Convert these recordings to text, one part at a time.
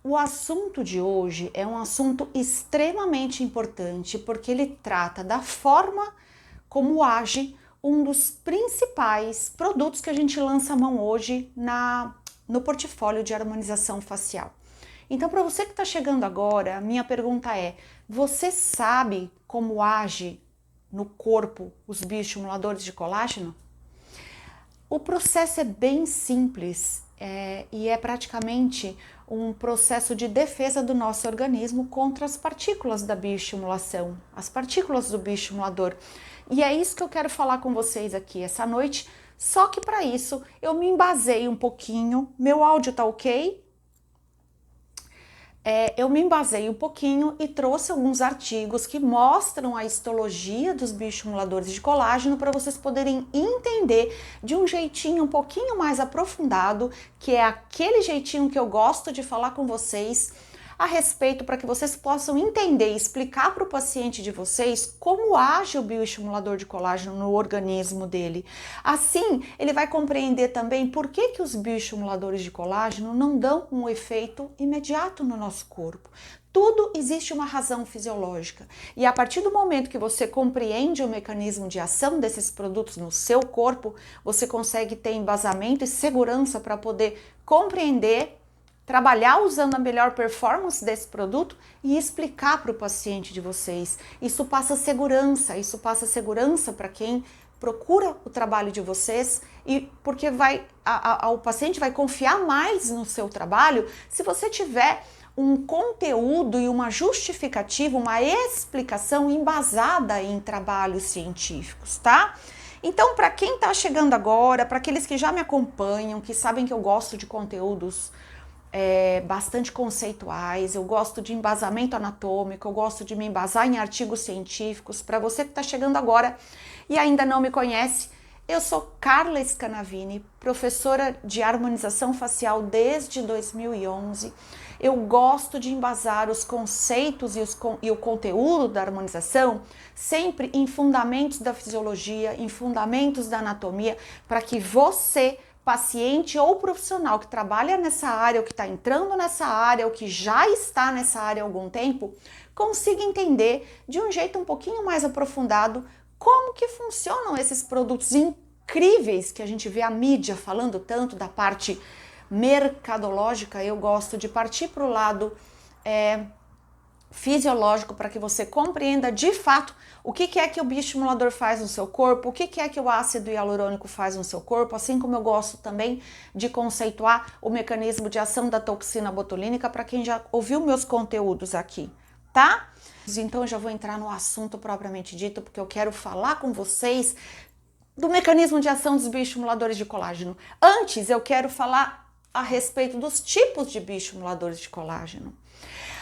O assunto de hoje é um assunto extremamente importante porque ele trata da forma como age um dos principais produtos que a gente lança a mão hoje no portfólio de harmonização facial. Então, para você que está chegando agora, minha pergunta é: você sabe como age no corpo os bioestimuladores de colágeno? O processo é bem simples e é praticamente um processo de defesa do nosso organismo contra as partículas da bioestimulação, as partículas do bioestimulador. E é isso que eu quero falar com vocês aqui essa noite, só que para isso eu me embasei um pouquinho. Meu áudio tá ok? Eu me embasei um pouquinho e trouxe alguns artigos que mostram a histologia dos bioestimuladores de colágeno para vocês poderem entender de um jeitinho um pouquinho mais aprofundado, que é aquele jeitinho que eu gosto de falar com vocês a respeito, para que vocês possam entender e explicar para o paciente de vocês como age o bioestimulador de colágeno no organismo dele. Assim, ele vai compreender também por que os bioestimuladores de colágeno não dão um efeito imediato no nosso corpo. Tudo existe uma razão fisiológica e a partir do momento que você compreende o mecanismo de ação desses produtos no seu corpo, você consegue ter embasamento e segurança para poder compreender, trabalhar usando a melhor performance desse produto e explicar para o paciente de vocês. Isso passa segurança para quem procura o trabalho de vocês e porque o paciente vai confiar mais no seu trabalho se você tiver um conteúdo e uma justificativa, uma explicação embasada em trabalhos científicos, tá? Então, para quem está chegando agora, para aqueles que já me acompanham, que sabem que eu gosto de conteúdos bastante conceituais, eu gosto de embasamento anatômico, eu gosto de me embasar em artigos científicos. Para você que está chegando agora e ainda não me conhece, eu sou Carla Scanavini, professora de harmonização facial desde 2011. Eu gosto de embasar os conceitos e o conteúdo da harmonização sempre em fundamentos da fisiologia, em fundamentos da anatomia, para que você, paciente ou profissional que trabalha nessa área, ou que está entrando nessa área, ou que já está nessa área há algum tempo, consiga entender de um jeito um pouquinho mais aprofundado como que funcionam esses produtos incríveis que a gente vê a mídia falando tanto da parte mercadológica. Eu gosto de partir para o lado fisiológico para que você compreenda de fato o que é que o bioestimulador faz no seu corpo, o que é que o ácido hialurônico faz no seu corpo, assim como eu gosto também de conceituar o mecanismo de ação da toxina botulínica para quem já ouviu meus conteúdos aqui, tá? Então eu já vou entrar no assunto propriamente dito, porque eu quero falar com vocês do mecanismo de ação dos bioestimuladores de colágeno. Antes, eu quero falar a respeito dos tipos de bioestimuladores de colágeno.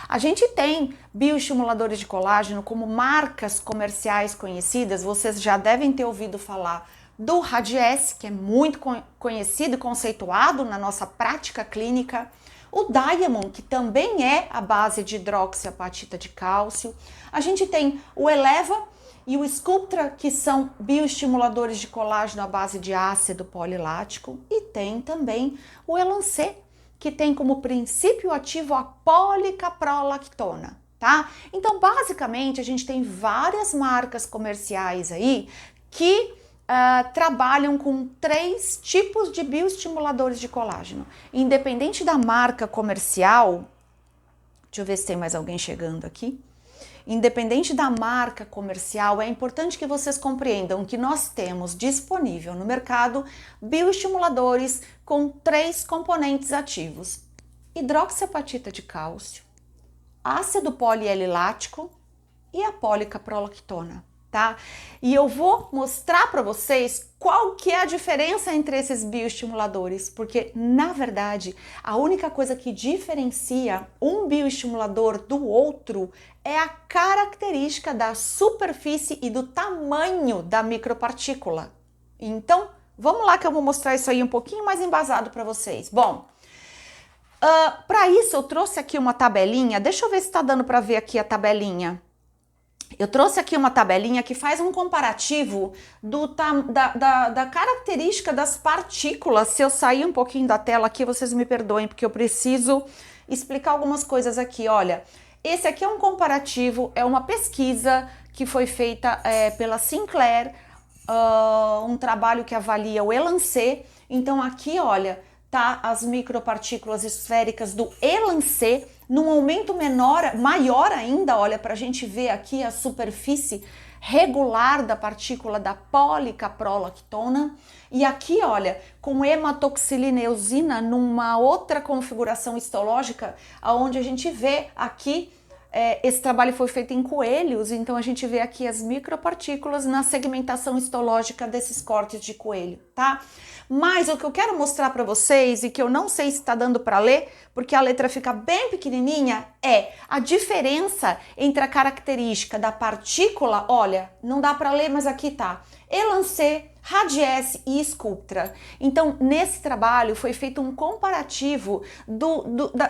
A gente tem bioestimuladores de colágeno como marcas comerciais conhecidas. Vocês já devem ter ouvido falar do Radiesse, que é muito conhecido e conceituado na nossa prática clínica. O Diamond, que também é a base de hidroxiapatita de cálcio. A gente tem o Eleva e o Sculptra, que são bioestimuladores de colágeno à base de ácido polilático. E tem também o Elancê, que tem como princípio ativo a policaprolactona, tá? Então, basicamente, a gente tem várias marcas comerciais aí que trabalham com 3 tipos de bioestimuladores de colágeno. Independente da marca comercial, deixa eu ver se tem mais alguém chegando aqui. Independente da marca comercial, é importante que vocês compreendam que nós temos disponível no mercado bioestimuladores com 3 componentes ativos: hidroxiapatita de cálcio, ácido polielilático e a policaprolactona, tá? E eu vou mostrar para vocês qual que é a diferença entre esses bioestimuladores, porque na verdade a única coisa que diferencia um bioestimulador do outro é a característica da superfície e do tamanho da micropartícula. Então, vamos lá que eu vou mostrar isso aí um pouquinho mais embasado para vocês. Bom, para isso eu trouxe aqui uma tabelinha. Deixa eu ver se está dando para ver aqui a tabelinha. Eu trouxe aqui uma tabelinha que faz um comparativo da característica das partículas. Se eu sair um pouquinho da tela aqui, vocês me perdoem, porque eu preciso explicar algumas coisas aqui. Olha, esse aqui é um comparativo, é uma pesquisa que foi feita pela Sinclair, um trabalho que avalia o Elancet. Então aqui, olha, tá as micropartículas esféricas do Elancet num aumento maior ainda, olha, para a gente ver aqui a superfície regular da partícula da policaprolactona. E aqui, olha, com hematoxilina eosina numa outra configuração histológica, onde a gente vê aqui, esse trabalho foi feito em coelhos, então a gente vê aqui as micropartículas na segmentação histológica desses cortes de coelho, tá? Mas o que eu quero mostrar para vocês, e que eu não sei se está dando para ler, porque a letra fica bem pequenininha, é a diferença entre a característica da partícula, olha, não dá para ler, mas aqui tá, Elancet, Radiesse e Sculptra. Então, nesse trabalho foi feito um comparativo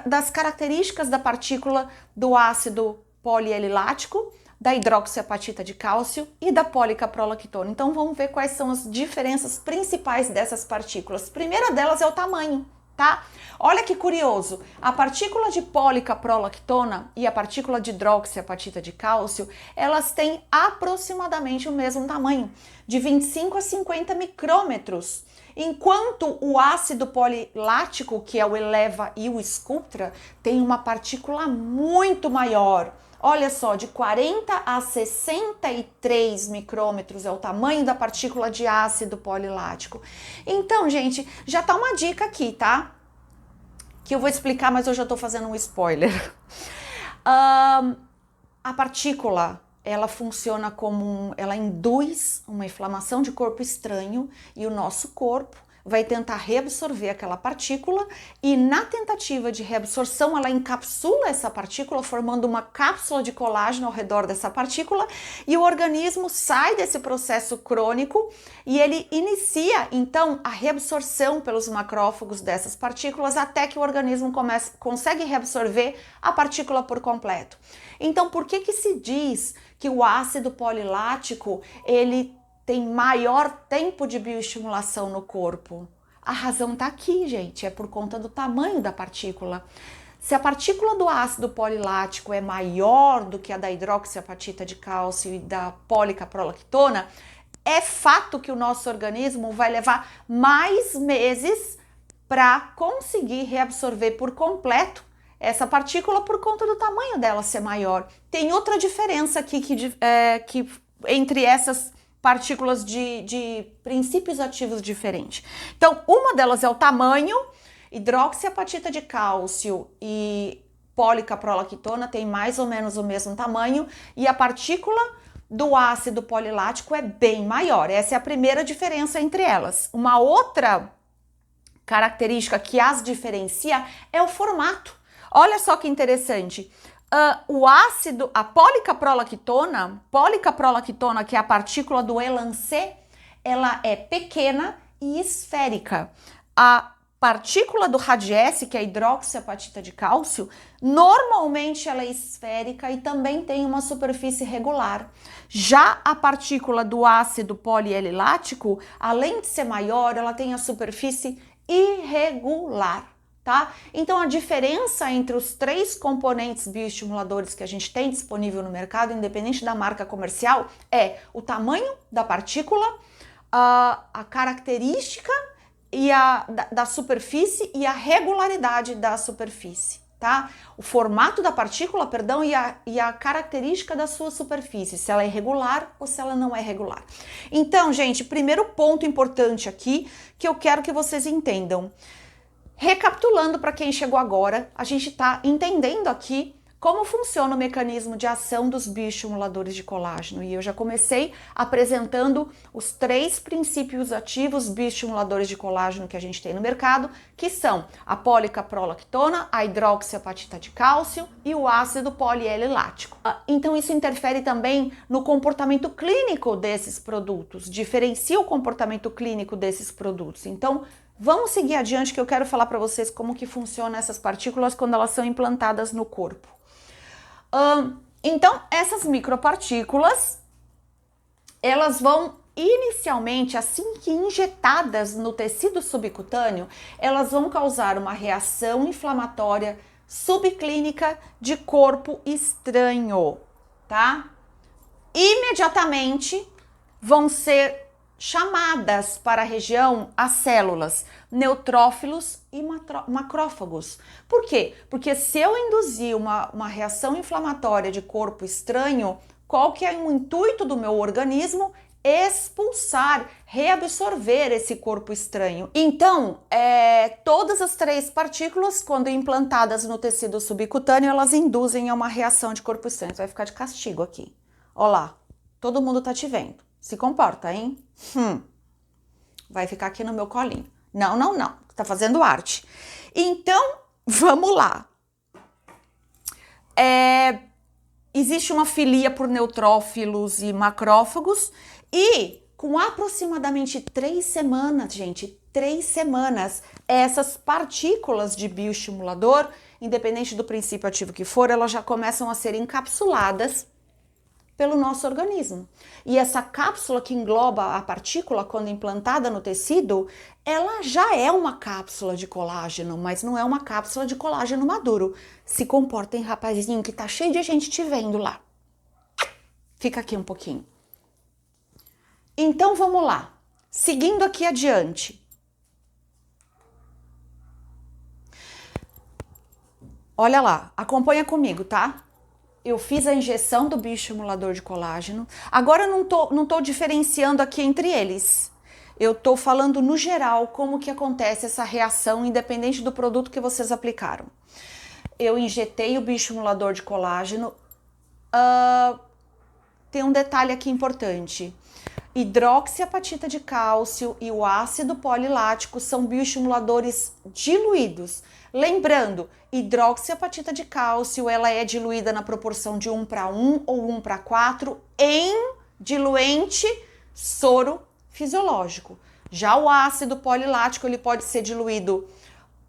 das características da partícula do ácido polielilático, da hidroxiapatita de cálcio e da policaprolactona. Então, vamos ver quais são as diferenças principais dessas partículas. A primeira delas é o tamanho, tá? Olha que curioso, a partícula de policaprolactona e a partícula de hidroxiapatita de cálcio, elas têm aproximadamente o mesmo tamanho, de 25 a 50 micrômetros, enquanto o ácido polilático, que é o Eleva e o Sculptra, tem uma partícula muito maior. Olha só, de 40 a 63 micrômetros é o tamanho da partícula de ácido polilático. Então, gente, já tá uma dica aqui, tá? Que eu vou explicar, mas eu já tô fazendo um spoiler. A partícula, ela funciona como ela induz uma inflamação de corpo estranho e o nosso corpo vai tentar reabsorver aquela partícula e na tentativa de reabsorção ela encapsula essa partícula formando uma cápsula de colágeno ao redor dessa partícula e o organismo sai desse processo crônico e ele inicia então a reabsorção pelos macrófagos dessas partículas até que o organismo consegue reabsorver a partícula por completo. Então, por que se diz que o ácido polilático ele tem maior tempo de bioestimulação no corpo? A razão está aqui, gente, é por conta do tamanho da partícula. Se a partícula do ácido polilático é maior do que a da hidroxiapatita de cálcio e da policaprolactona, é fato que o nosso organismo vai levar mais meses para conseguir reabsorver por completo essa partícula por conta do tamanho dela ser maior. Tem outra diferença aqui que entre essas partículas de princípios ativos diferentes. Então, uma delas é o tamanho, hidroxiapatita de cálcio e policaprolactona tem mais ou menos o mesmo tamanho e a partícula do ácido polilático é bem maior. Essa é a primeira diferença entre elas. Uma outra característica que as diferencia é o formato. Olha só que interessante. A policaprolactona, que é a partícula do Elancet, ela é pequena e esférica. A partícula do Radiesse, que é a hidroxiapatita de cálcio, normalmente ela é esférica e também tem uma superfície regular. Já a partícula do ácido polielilático, além de ser maior, ela tem a superfície irregular. Tá? Então, a diferença entre os três componentes bioestimuladores que a gente tem disponível no mercado, independente da marca comercial, é o tamanho da partícula, a característica da superfície e a regularidade da superfície. Tá? O formato da partícula, perdão, e a característica da sua superfície, se ela é regular ou se ela não é regular. Então, gente, primeiro ponto importante aqui que eu quero que vocês entendam. Recapitulando para quem chegou agora, a gente está entendendo aqui como funciona o mecanismo de ação dos bioestimuladores de colágeno. E eu já comecei apresentando os três princípios ativos bioestimuladores de colágeno que a gente tem no mercado, que são a policaprolactona, a hidroxiapatita de cálcio e o ácido polielilático. Então isso interfere também no comportamento clínico desses produtos, diferencia o comportamento clínico desses produtos. Então, vamos seguir adiante que eu quero falar para vocês como que funcionam essas partículas quando elas são implantadas no corpo. Então, essas micropartículas, elas vão inicialmente, assim que injetadas no tecido subcutâneo, elas vão causar uma reação inflamatória subclínica de corpo estranho, tá? Imediatamente vão ser chamadas para a região as células neutrófilos e macrófagos. Por quê? Porque se eu induzir uma reação inflamatória de corpo estranho, qual que é o intuito do meu organismo? Expulsar, reabsorver esse corpo estranho. Então, todas as 3 partículas, quando implantadas no tecido subcutâneo, elas induzem a uma reação de corpo estranho. Você vai ficar de castigo aqui. Ó lá, todo mundo tá te vendo. Se comporta, hein? Vai ficar aqui no meu colinho. Não, não, não. Tá fazendo arte. Então, vamos lá. Existe uma filia por neutrófilos e macrófagos e com aproximadamente 3 semanas, gente, 3 semanas, essas partículas de bioestimulador, independente do princípio ativo que for, elas já começam a ser encapsuladas pelo nosso organismo. E essa cápsula que engloba a partícula, quando implantada no tecido, ela já é uma cápsula de colágeno, mas não é uma cápsula de colágeno maduro. Se comportem, rapazinho, que tá cheio de gente te vendo lá. Fica aqui um pouquinho. Então, vamos lá. Seguindo aqui adiante. Olha lá, acompanha comigo, tá? Eu fiz a injeção do bioestimulador de colágeno. Agora eu não tô diferenciando aqui entre eles. Eu tô falando no geral como que acontece essa reação, independente do produto que vocês aplicaram. Eu injetei o bioestimulador de colágeno. Tem um detalhe aqui importante. Hidroxiapatita de cálcio e o ácido polilático são bioestimuladores diluídos. Lembrando, hidroxiapatita de cálcio, ela é diluída na proporção de 1:1 ou 1:4 em diluente soro fisiológico. Já o ácido polilático, ele pode ser diluído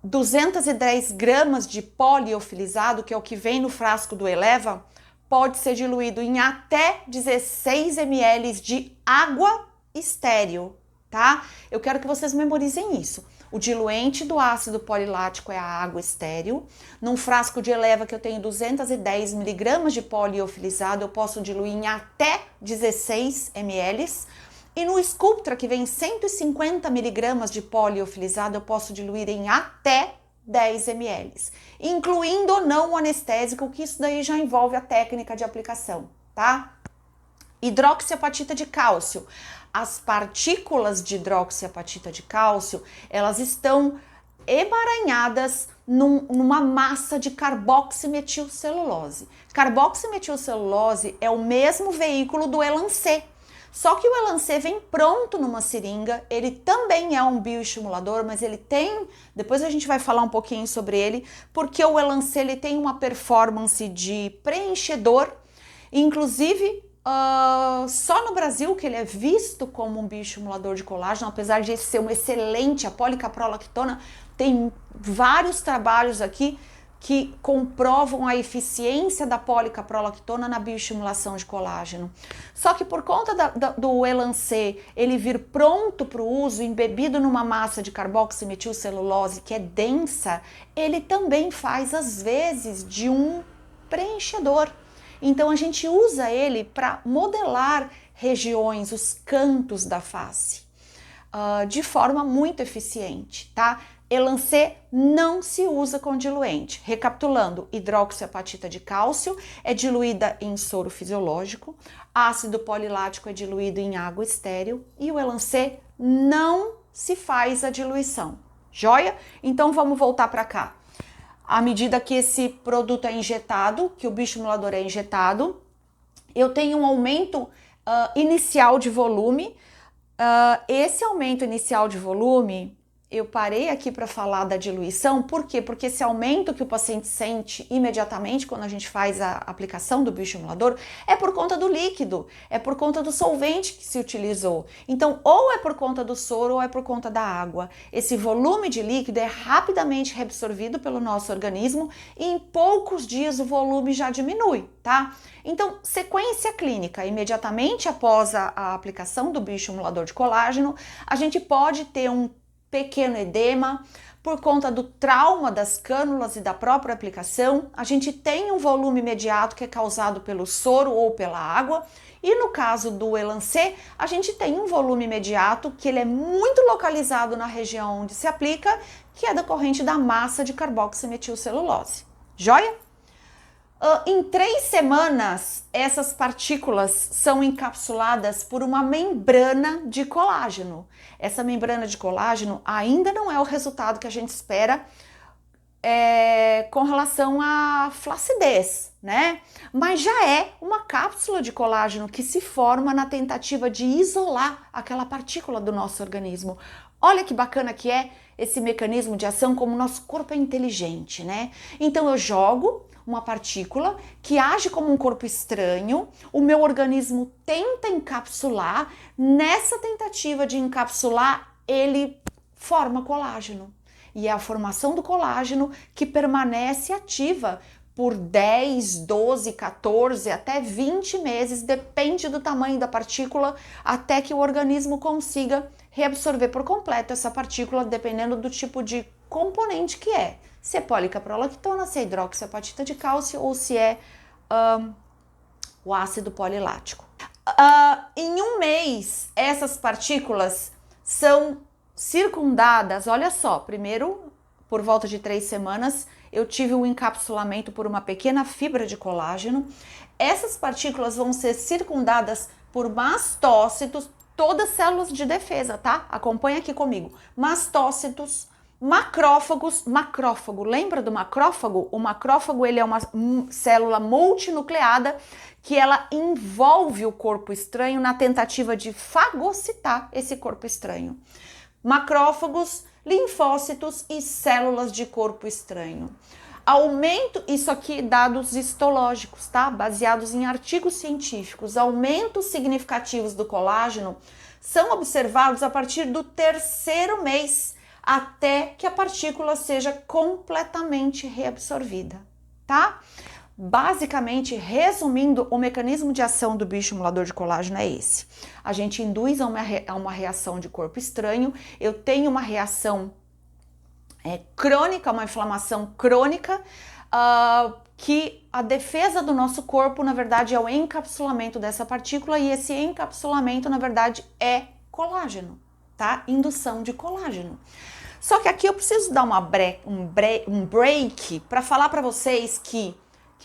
210 gramas de poliofilizado, que é o que vem no frasco do Eleva, pode ser diluído em até 16 ml de água estéril, tá? Eu quero que vocês memorizem isso. O diluente do ácido polilático é a água estéril. Num frasco de Eleva que eu tenho 210 miligramas de poliofilizado, eu posso diluir em até 16 ml. E no Sculptra, que vem 150 miligramas de poliofilizado, eu posso diluir em até 10 ml, incluindo ou não o anestésico, que isso daí já envolve a técnica de aplicação, tá? Hidroxiapatita de cálcio. As partículas de hidroxiapatita de cálcio, elas estão emaranhadas numa massa de carboximetilcelulose. Carboximetilcelulose é o mesmo veículo do Elancê. Só que o Elancê vem pronto numa seringa, ele também é um bioestimulador, mas ele tem, depois a gente vai falar um pouquinho sobre ele, porque o Elancê ele tem uma performance de preenchedor, inclusive só no Brasil que ele é visto como um bioestimulador de colágeno, apesar de ser um excelente, a policaprolactona, tem vários trabalhos aqui que comprovam a eficiência da policaprolactona na bioestimulação de colágeno. Só que por conta do Elancê ele vir pronto para o uso, embebido numa massa de carboximetilcelulose que é densa, ele também faz às vezes de um preenchedor. Então a gente usa ele para modelar regiões, os cantos da face, de forma muito eficiente, tá? Elancê não se usa com diluente. Recapitulando, hidroxiapatita de cálcio é diluída em soro fisiológico, ácido polilático é diluído em água estéril e o Elancê não se faz a diluição. Joia? Então vamos voltar para cá. À medida que esse produto é injetado, que o bioestimulador é injetado, eu tenho um aumento inicial de volume. Esse aumento inicial de volume, eu parei aqui para falar da diluição, por quê? Porque esse aumento que o paciente sente imediatamente quando a gente faz a aplicação do bioestimulador é por conta do líquido, é por conta do solvente que se utilizou. Então, ou é por conta do soro ou é por conta da água. Esse volume de líquido é rapidamente reabsorvido pelo nosso organismo e em poucos dias o volume já diminui, tá? Então, sequência clínica, imediatamente após a aplicação do bioestimulador de colágeno, a gente pode ter um pequeno edema, por conta do trauma das cânulas e da própria aplicação. A gente tem um volume imediato que é causado pelo soro ou pela água, e no caso do Elancê, a gente tem um volume imediato que ele é muito localizado na região onde se aplica, que é decorrente da massa de carboximetilcelulose. Joia? Em 3 semanas, essas partículas são encapsuladas por uma membrana de colágeno. Essa membrana de colágeno ainda não é o resultado que a gente espera com relação à flacidez, né? Mas já é uma cápsula de colágeno que se forma na tentativa de isolar aquela partícula do nosso organismo. Olha que bacana que é esse mecanismo de ação, como o nosso corpo é inteligente, né? Então eu jogo uma partícula que age como um corpo estranho, o meu organismo tenta encapsular, nessa tentativa de encapsular, ele forma colágeno. E é a formação do colágeno que permanece ativa por 10, 12, 14, até 20 meses, depende do tamanho da partícula, até que o organismo consiga reabsorver por completo essa partícula, dependendo do tipo de componente que é. Se é policaprolactona, se é hidroxiapatita de cálcio ou se é o ácido polilático. Em um mês, essas partículas são circundadas, olha só, primeiro, por volta de 3 semanas, eu tive um encapsulamento por uma pequena fibra de colágeno. Essas partículas vão ser circundadas por mastócitos, todas células de defesa, tá? Acompanha aqui comigo. Mastócitos, macrófagos, macrófago, lembra do macrófago? O macrófago, ele é uma célula multinucleada que ela envolve o corpo estranho na tentativa de fagocitar esse corpo estranho. Macrófagos, linfócitos e células de corpo estranho. Aumento, isso aqui dados histológicos, tá? Baseados em artigos científicos. Aumentos significativos do colágeno são observados a partir do 3º mês, até que a partícula seja completamente reabsorvida, tá? Basicamente, resumindo, o mecanismo de ação do bioestimulador de colágeno é esse. A gente induz a uma reação de corpo estranho, eu tenho uma reação crônica, uma inflamação crônica, que a defesa do nosso corpo, na verdade, é o encapsulamento dessa partícula, e esse encapsulamento, na verdade, é colágeno, tá? Indução de colágeno. Só que aqui eu preciso dar um break para falar para vocês que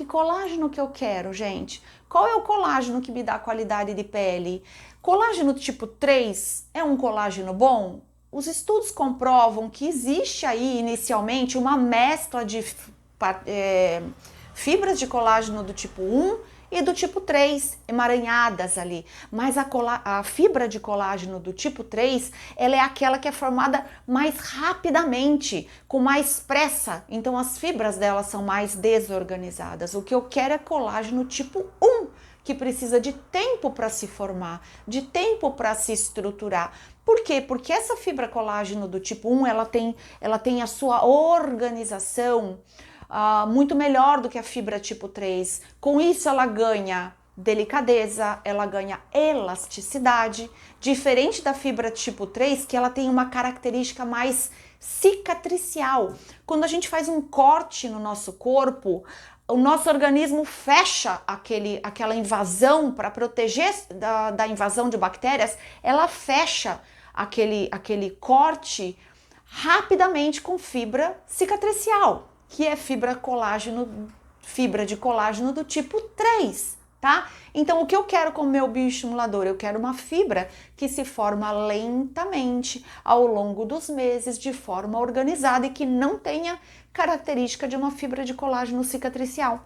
colágeno que eu quero, gente? Qual é o colágeno que me dá qualidade de pele? Colágeno tipo 3 é um colágeno bom? Os estudos comprovam que existe aí inicialmente uma mescla de fibras de colágeno do tipo 1 e do tipo 3, emaranhadas ali. Mas a fibra de colágeno do tipo 3, ela é aquela que é formada mais rapidamente, com mais pressa. Então as fibras dela são mais desorganizadas. O que eu quero é colágeno tipo 1, que precisa de tempo para se formar, de tempo para se estruturar. Por quê? Porque essa fibra colágeno do tipo 1, ela tem a sua organização muito melhor do que a fibra tipo 3. Com isso ela ganha delicadeza, ela ganha elasticidade, diferente da fibra tipo 3, que ela tem uma característica mais cicatricial. Quando a gente faz um corte no nosso corpo, o nosso organismo fecha aquela invasão para proteger da invasão de bactérias, ela fecha aquele corte rapidamente com fibra cicatricial, que é fibra de colágeno do tipo 3, tá? Então, o que eu quero com o meu bioestimulador? Eu quero uma fibra que se forma lentamente ao longo dos meses, de forma organizada e que não tenha característica de uma fibra de colágeno cicatricial.